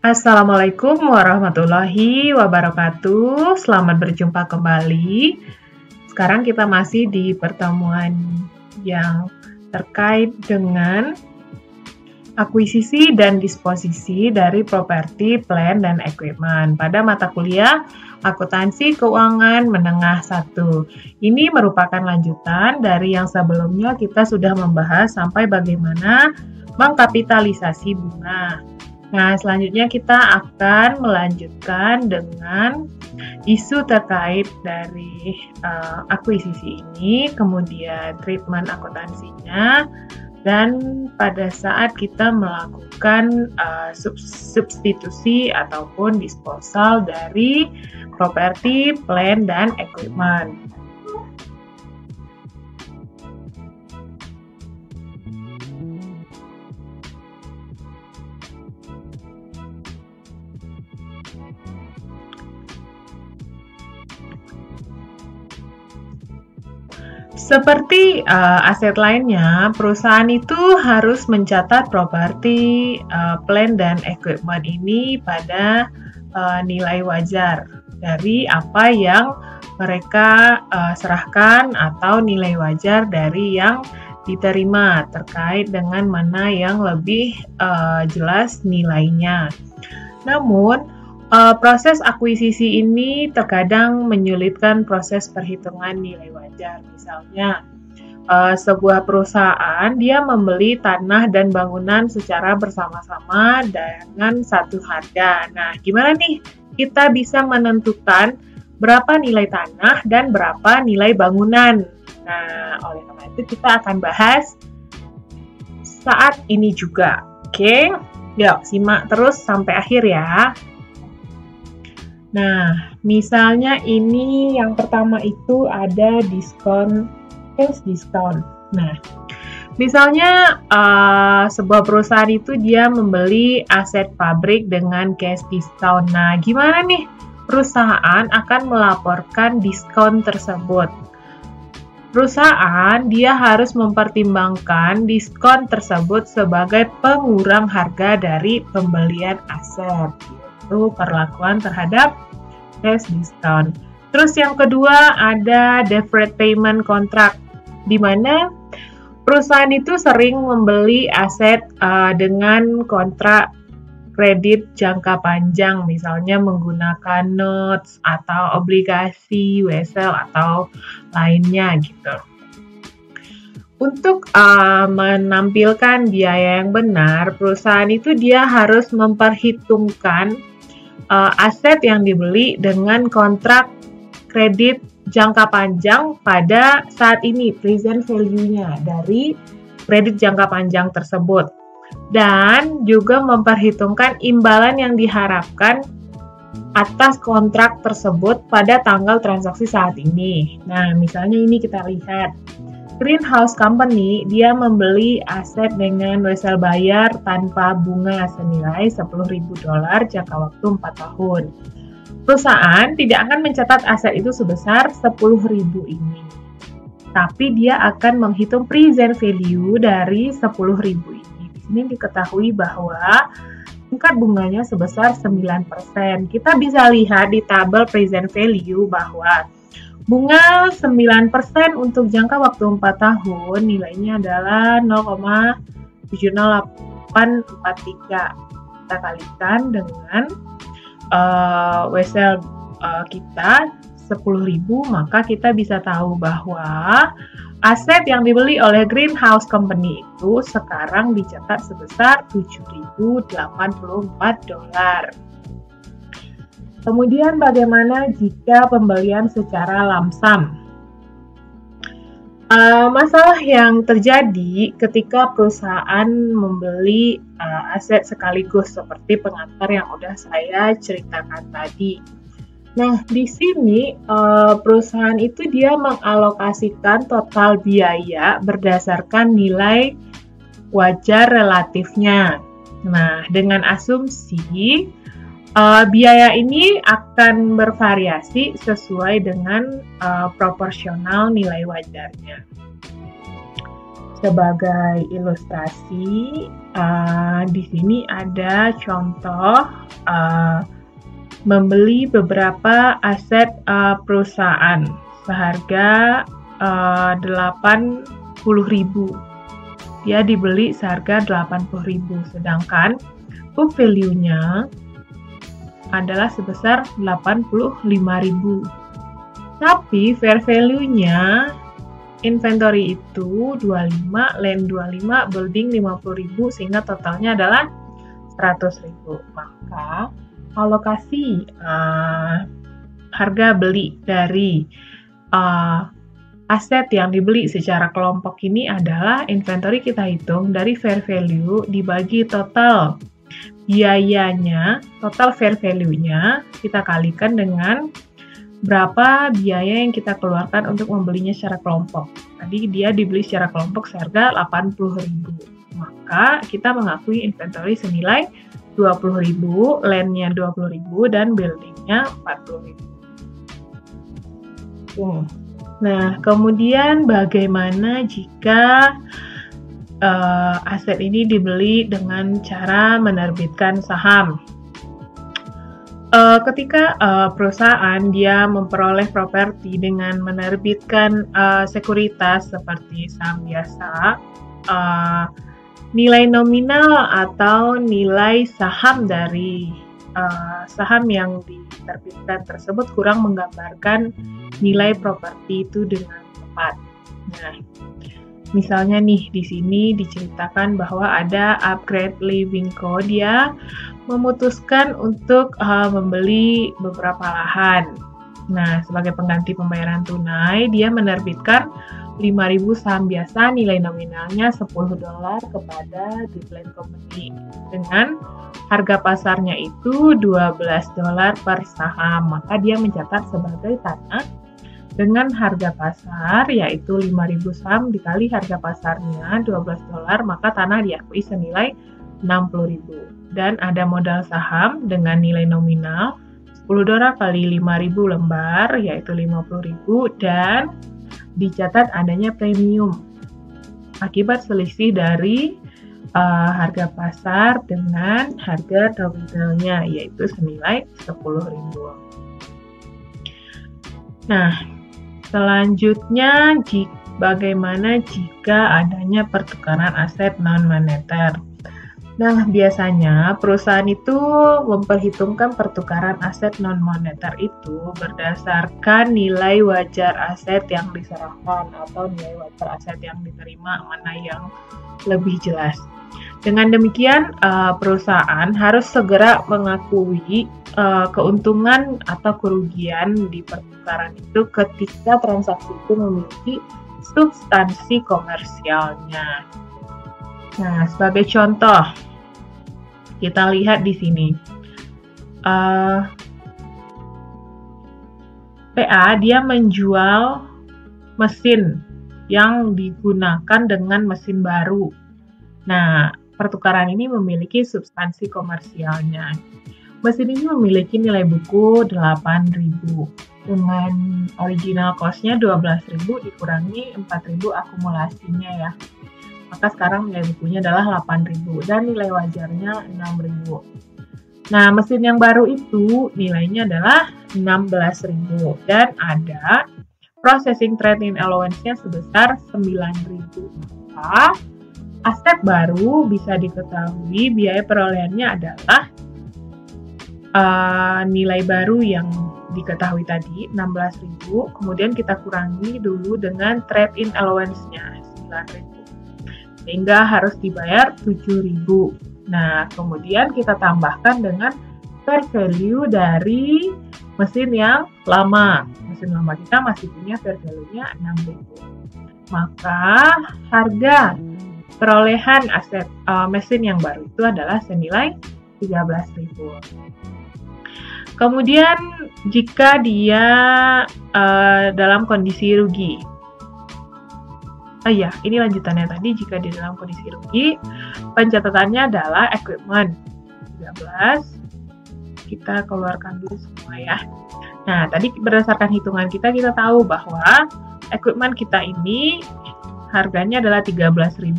Assalamualaikum warahmatullahi wabarakatuh. Selamat berjumpa kembali. Sekarang kita masih di pertemuan yang terkait dengan akuisisi dan disposisi dari properti, plant, dan equipment pada mata kuliah Akuntansi Keuangan Menengah 1. Ini merupakan lanjutan dari yang sebelumnya kita sudah membahas sampai bagaimana mengkapitalisasi bunga. Nah, selanjutnya kita akan melanjutkan dengan isu terkait dari akuisisi ini, kemudian treatment akuntansinya, dan pada saat kita melakukan substitusi ataupun disposal dari properti, plant, dan equipment. Seperti aset lainnya, perusahaan itu harus mencatat properti, plant, dan equipment ini pada nilai wajar dari apa yang mereka serahkan atau nilai wajar dari yang diterima terkait dengan mana yang lebih jelas nilainya. Namun, proses akuisisi ini terkadang menyulitkan proses perhitungan nilai wajar. Misalnya, sebuah perusahaan dia membeli tanah dan bangunan secara bersama-sama dengan satu harga. Nah, gimana nih kita bisa menentukan berapa nilai tanah dan berapa nilai bangunan? Nah, oleh karena itu kita akan bahas saat ini juga. Oke, yuk simak terus sampai akhir ya. Nah, misalnya ini yang pertama itu ada diskon, cash diskon. Nah, misalnya sebuah perusahaan itu dia membeli aset pabrik dengan cash diskon. Nah, gimana nih perusahaan akan melaporkan diskon tersebut? Perusahaan dia harus mempertimbangkan diskon tersebut sebagai pengurang harga dari pembelian aset. Itu perlakuan terhadap cash discount. Terus yang kedua ada deferred payment contract, di mana perusahaan itu sering membeli aset dengan kontrak kredit jangka panjang, misalnya menggunakan notes atau obligasi, wesel atau lainnya gitu. Untuk menampilkan biaya yang benar, perusahaan itu dia harus memperhitungkan aset yang dibeli dengan kontrak kredit jangka panjang pada saat ini, present value-nya dari kredit jangka panjang tersebut. Dan juga memperhitungkan imbalan yang diharapkan atas kontrak tersebut pada tanggal transaksi saat ini. Nah, misalnya ini kita lihat. Greenhouse Company, dia membeli aset dengan wesel bayar tanpa bunga senilai $10.000 jangka waktu 4 tahun. Perusahaan tidak akan mencatat aset itu sebesar 10.000 ini. Tapi dia akan menghitung present value dari 10.000 ini. Di sini diketahui bahwa tingkat bunganya sebesar 9%. Kita bisa lihat di tabel present value bahwa bunga 9% untuk jangka waktu 4 tahun nilainya adalah 0,70843. Kita kalikan dengan wesel kita 10.000, maka kita bisa tahu bahwa aset yang dibeli oleh Greenhouse Company itu sekarang dicatat sebesar $7.084. Kemudian bagaimana jika pembelian secara lump sum? Masalah yang terjadi ketika perusahaan membeli aset sekaligus seperti pengantar yang udah saya ceritakan tadi. Nah, di sini perusahaan itu dia mengalokasikan total biaya berdasarkan nilai wajar relatifnya. Nah, dengan asumsi biaya ini akan bervariasi sesuai dengan proporsional nilai wajarnya. Sebagai ilustrasi, di sini ada contoh membeli beberapa aset perusahaan seharga 80.000. Dia dibeli seharga 80.000, sedangkan book value-nya adalah sebesar 85.000. Tapi fair value-nya inventory itu 25, land 25, building 50.000, sehingga totalnya adalah 100.000. Maka alokasi harga beli dari aset yang dibeli secara kelompok ini adalah inventory kita hitung dari fair value dibagi total biayanya, total fair value-nya kita kalikan dengan berapa biaya yang kita keluarkan untuk membelinya secara kelompok. Tadi dia dibeli secara kelompok seharga 80.000. Maka kita mengakui inventory senilai 20.000, land-nya 20.000, dan building-nya 40.000. Nah, kemudian bagaimana jika aset ini dibeli dengan cara menerbitkan saham? Ketika perusahaan dia memperoleh properti dengan menerbitkan sekuritas seperti saham biasa, nilai nominal atau nilai saham dari saham yang diterbitkan tersebut kurang menggambarkan nilai properti itu dengan tepat. Nah, misalnya nih di sini diceritakan bahwa ada Upgrade Living Co. Dia memutuskan untuk membeli beberapa lahan. Nah, sebagai pengganti pembayaran tunai, dia menerbitkan 5.000 saham biasa, nilai nominalnya $10 kepada Land Company dengan harga pasarnya itu $12 per saham. Maka dia mencatat sebagai tanah dengan harga pasar yaitu 5.000 saham dikali harga pasarnya $12, maka tanah diakui senilai 60.000. Dan ada modal saham dengan nilai nominal $10 kali 5.000 lembar yaitu 50.000, dan dicatat adanya premium akibat selisih dari harga pasar dengan harga nominalnya yaitu senilai 10.000. Nah, selanjutnya bagaimana jika adanya pertukaran aset non-moneter? Nah, biasanya perusahaan itu memperhitungkan pertukaran aset non-moneter itu berdasarkan nilai wajar aset yang diserahkan atau nilai wajar aset yang diterima, mana yang lebih jelas. Dengan demikian, perusahaan harus segera mengakui keuntungan atau kerugian di pertukaran itu ketika transaksi itu memiliki substansi komersialnya. Nah, sebagai contoh, kita lihat di sini. PA dia menjual mesin yang digunakan dengan mesin baru. Nah, pertukaran ini memiliki substansi komersialnya. Mesin ini memiliki nilai buku 8.000 dengan original cost-nya 12.000 dikurangi 4.000 akumulasinya ya. Maka sekarang nilai bukunya adalah 8.000 dan nilai wajarnya 6.000. Nah, mesin yang baru itu nilainya adalah 16.000 dan ada processing trade-in allowance-nya sebesar 9.000. Maka aset baru bisa diketahui biaya perolehannya adalah nilai baru yang diketahui tadi 16.000, kemudian kita kurangi dulu dengan trade-in allowance-nya 9.000. Sehingga harus dibayar 7.000. Nah, kemudian kita tambahkan dengan fair value dari mesin yang lama. Mesin lama kita masih punya fair value-nya 6.000. Maka harga perolehan aset mesin yang baru itu adalah senilai 13.000. Kemudian jika dia dalam kondisi rugi. Ini lanjutannya tadi. Jika di dalam kondisi rugi, pencatatannya adalah equipment 13. Kita keluarkan dulu semua ya. Nah, tadi berdasarkan hitungan kita tahu bahwa equipment kita ini harganya adalah 13.000,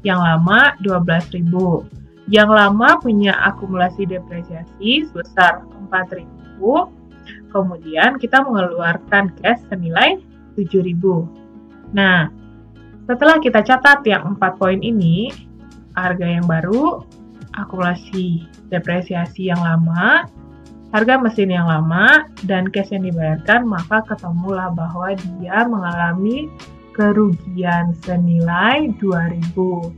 yang lama 12.000. Yang lama punya akumulasi depresiasi sebesar 4.000, kemudian kita mengeluarkan cash senilai 7.000. Nah, setelah kita catat yang 4 poin ini, harga yang baru, akumulasi depresiasi yang lama, harga mesin yang lama, dan cash yang dibayarkan, maka ketemulah bahwa dia mengalami kerugian senilai 2.000.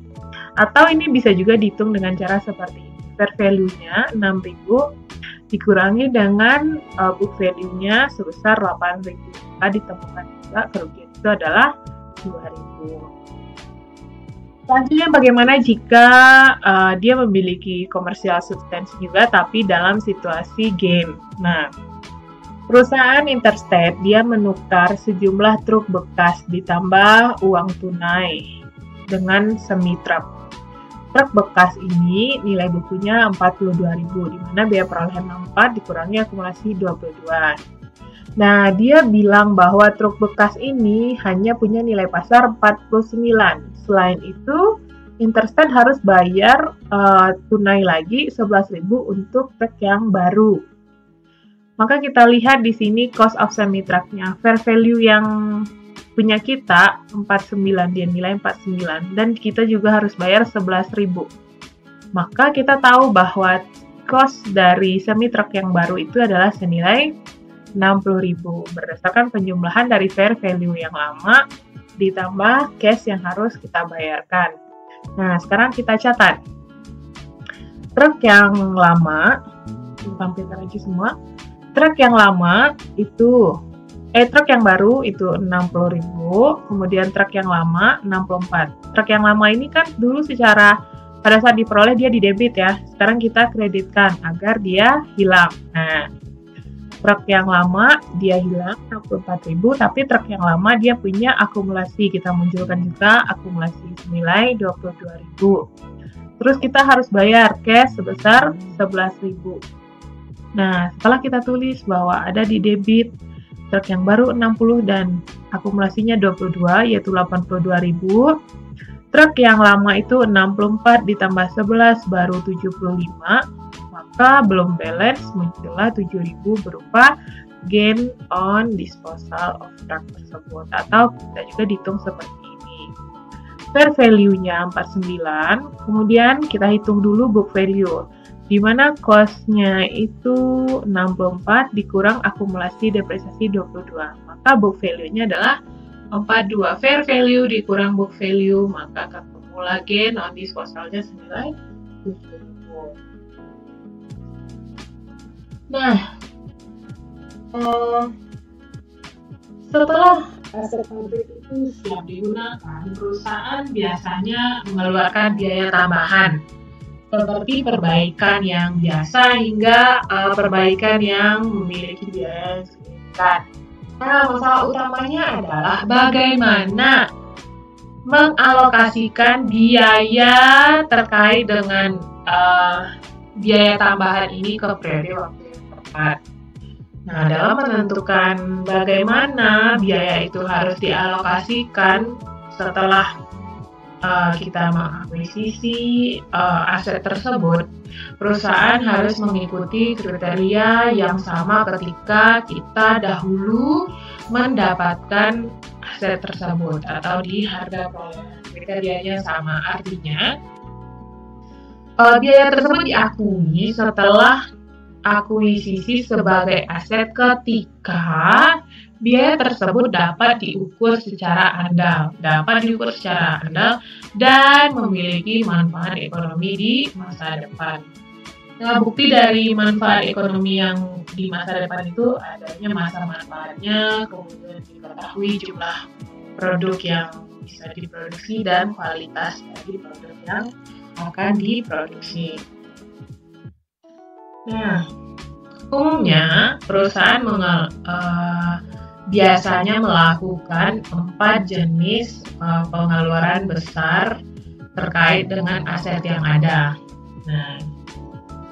Atau ini bisa juga dihitung dengan cara seperti ini. Fair value-nya 6.000 dikurangi dengan book value-nya sebesar 8.000. Maka ditemukan juga kerugian itu adalah 2.000. Selanjutnya bagaimana jika dia memiliki komersial substansi juga tapi dalam situasi gain. Nah, perusahaan Interstate dia menukar sejumlah truk bekas ditambah uang tunai dengan semi truk. Truk bekas ini nilai bukunya 42.000, di mana biaya perolehan 64 dikurangi akumulasi 22. Nah, dia bilang bahwa truk bekas ini hanya punya nilai pasar 49. Selain itu, Interstate harus bayar tunai lagi 11.000 untuk truk yang baru. Maka kita lihat di sini cost of semi truck-nya. Fair value yang punya kita 49, dia nilai 49, dan kita juga harus bayar 11.000. Maka kita tahu bahwa cost dari semi truck yang baru itu adalah senilai 60.000 berdasarkan penjumlahan dari fair value yang lama ditambah cash yang harus kita bayarkan. Nah, sekarang kita catat. Truk yang lama, kita tampilkan aja semua. Truk yang lama itu truk yang baru itu 60.000, kemudian truk yang lama 64. Truk yang lama ini kan dulu secara pada saat diperoleh dia didebit ya. Sekarang kita kreditkan agar dia hilang. Nah, truk yang lama dia hilang 64.000, tapi truk yang lama dia punya akumulasi. Kita munculkan juga akumulasi senilai 22.000. Terus kita harus bayar cash sebesar 11.000. Nah, setelah kita tulis bahwa ada di debit truk yang baru 60 dan akumulasinya 22 yaitu 82.000. Truk yang lama itu 64 ditambah 11 baru 75. Maka belum balance, muncullah 7.000 berupa gain on disposal of truck tersebut, atau kita juga dihitung seperti ini. Fair value-nya 49, kemudian kita hitung dulu book value, di mana cost-nya itu 64 dikurang akumulasi depresiasi 22. Maka book value-nya adalah 42. Fair value dikurang book value, maka ketemulah gain on disposal-nya senilai 7.000. Nah, setelah aset pabrik itu siap digunakan, perusahaan biasanya mengeluarkan biaya tambahan seperti perbaikan yang biasa hingga perbaikan yang memiliki biaya yang signifikan. Nah, masalah utamanya adalah bagaimana mengalokasikan biaya terkait dengan biaya tambahan ini ke periode waktu yang tepat. Nah, dalam menentukan bagaimana biaya itu harus dialokasikan setelah kita mengakuisisi aset tersebut, perusahaan harus mengikuti kriteria yang sama ketika kita dahulu mendapatkan aset tersebut atau di harga perolehan. Kriterianya sama, artinya biaya tersebut diakui setelah akuisisi sebagai aset ketika biaya tersebut dapat diukur secara andal, dan memiliki manfaat ekonomi di masa depan. Nah, bukti dari manfaat ekonomi yang di masa depan itu adanya masa manfaatnya, kemudian diketahui jumlah produk yang bisa diproduksi dan kualitas dari produk yang akan diproduksi. Nah, umumnya perusahaan biasanya melakukan 4 jenis pengeluaran besar terkait dengan aset yang ada. Nah,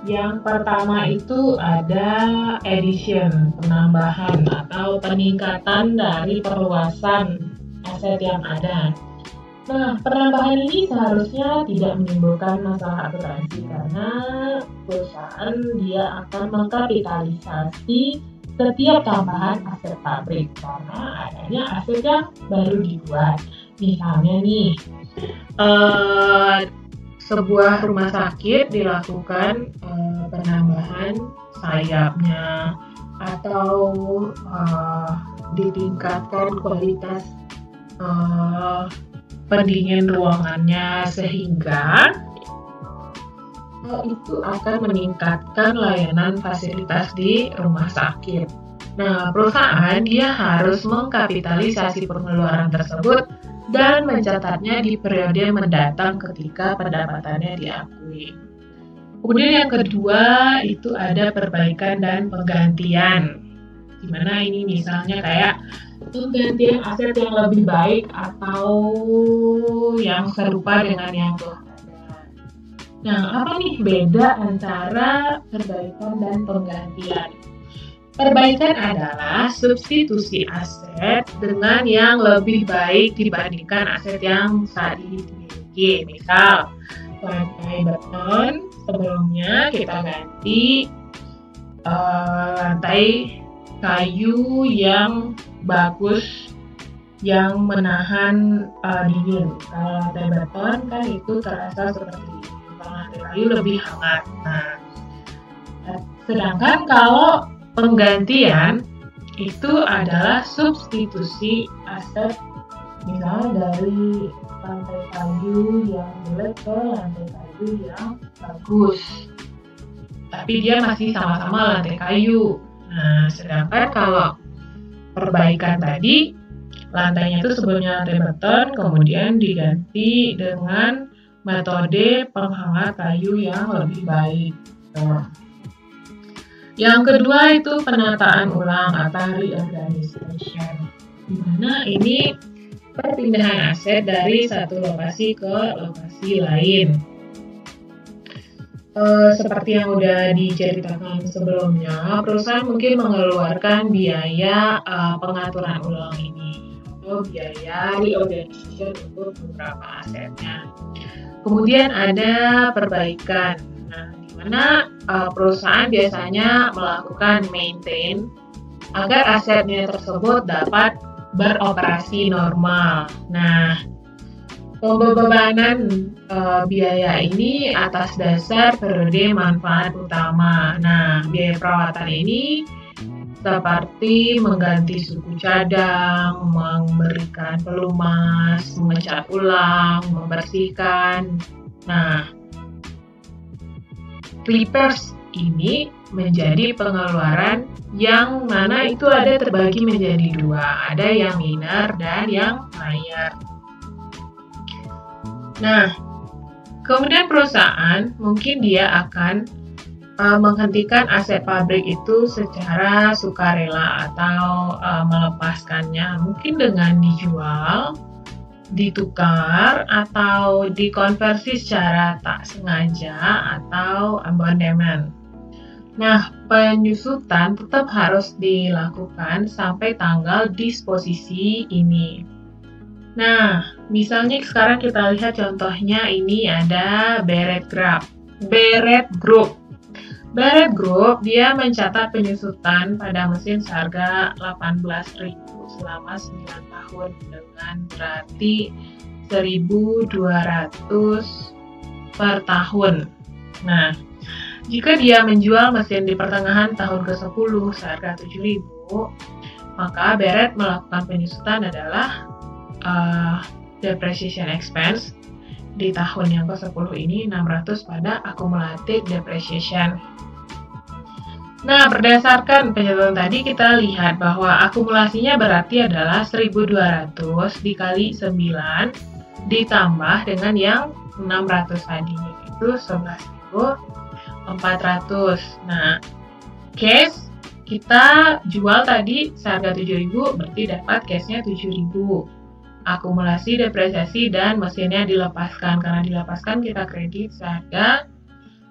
yang pertama itu ada addition, penambahan atau peningkatan dari perluasan aset yang ada. Nah, penambahan ini seharusnya tidak menimbulkan masalah akuntansi karena perusahaan dia akan mengkapitalisasi setiap tambahan aset pabrik karena adanya aset yang baru dibuat. Misalnya nih, sebuah rumah sakit dilakukan penambahan sayapnya atau ditingkatkan kualitas pendingin ruangannya sehingga itu akan meningkatkan layanan fasilitas di rumah sakit. Nah, perusahaan dia harus mengkapitalisasi pengeluaran tersebut dan mencatatnya di periode mendatang ketika pendapatannya diakui. Kemudian yang kedua itu ada perbaikan dan penggantian. Dimana ini misalnya kayak penggantian aset yang lebih baik atau yang serupa dengan yang telah ada. Nah, apa nih beda antara perbaikan dan penggantian? Perbaikan adalah substitusi aset dengan yang lebih baik dibandingkan aset yang saat ini dimiliki. Misal, lantai beton sebelumnya kita ganti lantai kayu yang bagus yang menahan dingin. Kalau lantai beton kan itu terasa seperti ini. Kalau lantai kayu lebih hangat. Nah, sedangkan kalau penggantian itu adalah substitusi aset, misalnya dari lantai kayu yang jelek ke lantai kayu yang bagus. Tapi dia masih sama-sama lantai kayu. Nah, sedangkan kalau perbaikan tadi, lantainya itu sebelumnya lantai beton, kemudian diganti dengan metode penghangat kayu yang lebih baik. Yang kedua itu penataan ulang atau reorganization, di mana ini perpindahan aset dari satu lokasi ke lokasi lain. Seperti yang udah diceritakan sebelumnya, perusahaan mungkin mengeluarkan biaya pengaturan ulang ini atau biaya reorganization untuk beberapa asetnya. Kemudian ada perbaikan, di mana perusahaan biasanya melakukan maintain agar asetnya tersebut dapat beroperasi normal. Nah, pembebanan biaya ini atas dasar periode manfaat utama. Nah, biaya perawatan ini seperti mengganti suku cadang, memberikan pelumas, mengecat ulang, membersihkan. Nah, clippers ini menjadi pengeluaran yang mana itu ada terbagi menjadi dua. Ada yang minor dan yang major. Nah, kemudian perusahaan mungkin dia akan menghentikan aset pabrik itu secara sukarela atau melepaskannya, mungkin dengan dijual, ditukar, atau dikonversi secara tak sengaja atau abandonment. Nah, penyusutan tetap harus dilakukan sampai tanggal disposisi ini. Nah, misalnya sekarang kita lihat contohnya ini ada Barrett Group. Barrett Group dia mencatat penyusutan pada mesin seharga 18.000 selama 9 tahun dengan berarti 1.200 per tahun. Nah, jika dia menjual mesin di pertengahan tahun ke-10 seharga 7.000, maka Barrett melakukan penyusutan adalah depreciation expense di tahun yang ke-10 ini 600 pada accumulated depreciation. Nah, berdasarkan penyusutan tadi kita lihat bahwa akumulasinya berarti adalah 1.200 dikali 9 ditambah dengan yang 600 tadi, itu 11.400. Nah, cash kita jual tadi seharga 7.000 berarti dapat cashnya 7.000. Akumulasi, depresiasi, dan mesinnya dilepaskan. Karena dilepaskan kita kredit seharga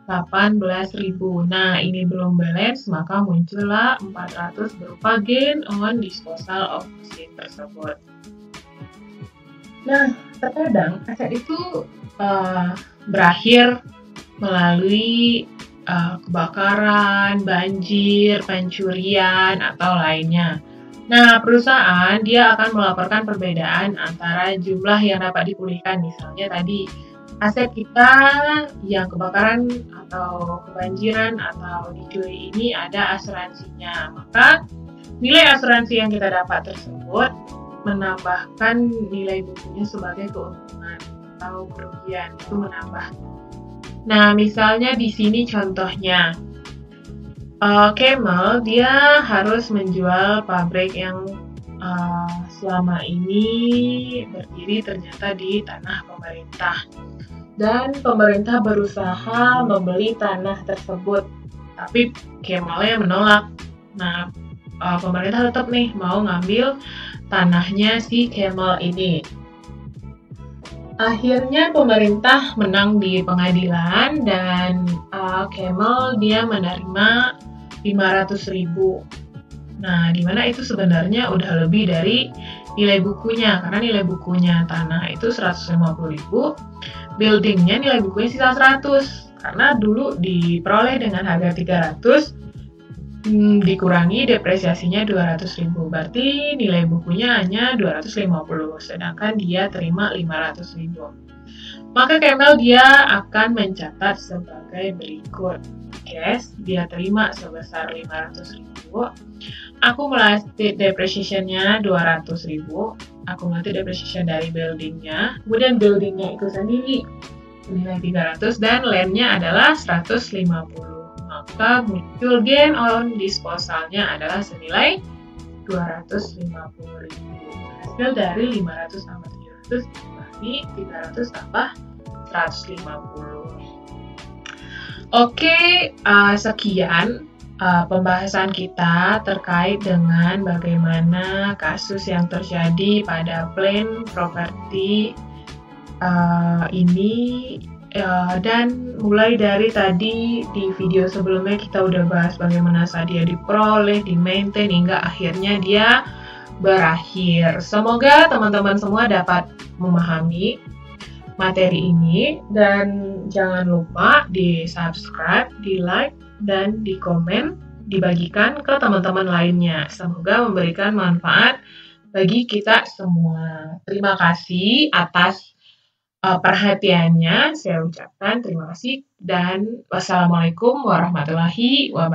18.000. Nah, ini belum balance, maka muncullah 400 berupa gain on disposal of mesin tersebut. Nah, terkadang aset itu berakhir melalui kebakaran, banjir, pencurian, atau lainnya. Nah, perusahaan dia akan melaporkan perbedaan antara jumlah yang dapat dipulihkan. Misalnya tadi, aset kita yang kebakaran atau kebanjiran atau dicuri ini ada asuransinya. Maka, nilai asuransi yang kita dapat tersebut menambahkan nilai bukunya sebagai keuntungan atau kerugian. Itu menambah. Nah, misalnya di sini contohnya, Camel dia harus menjual pabrik yang selama ini berdiri ternyata di tanah pemerintah. Dan pemerintah berusaha membeli tanah tersebut, tapi Kemalnya menolak. Nah, pemerintah tetap nih mau ngambil tanahnya si Kemal ini. Akhirnya pemerintah menang di pengadilan dan Kemal dia menerima 500.000. Nah, dimana itu sebenarnya udah lebih dari nilai bukunya, karena nilai bukunya tanah itu 150.000, buildingnya nilai bukunya sisa 100, karena dulu diperoleh dengan harga 300, dikurangi depresiasinya 200.000, berarti nilai bukunya hanya 250, sedangkan dia terima 500.000. Maka Camel dia akan mencatat sebagai berikut. Cash dia terima sebesar 500.000. Akumulated depreciation-nya 200.000. Akumulated depreciation dari building-nya. Kemudian building-nya itu sendiri nilai 300 dan land-nya adalah 150. Maka muncul gain on disposal-nya adalah senilai 250.000. Hasil dari 500 tambah 700 dibagi 300 tambah 150. Oke, sekian pembahasan kita terkait dengan bagaimana kasus yang terjadi pada Plain Property ini, dan mulai dari tadi di video sebelumnya kita udah bahas bagaimana saat dia diperoleh, di-maintain, hingga akhirnya dia berakhir. Semoga teman-teman semua dapat memahami materi ini, dan jangan lupa di subscribe, di like, dan di komen, dibagikan ke teman-teman lainnya. Semoga memberikan manfaat bagi kita semua. Terima kasih atas perhatiannya. Saya ucapkan terima kasih dan wassalamualaikum warahmatullahi wabarakatuh.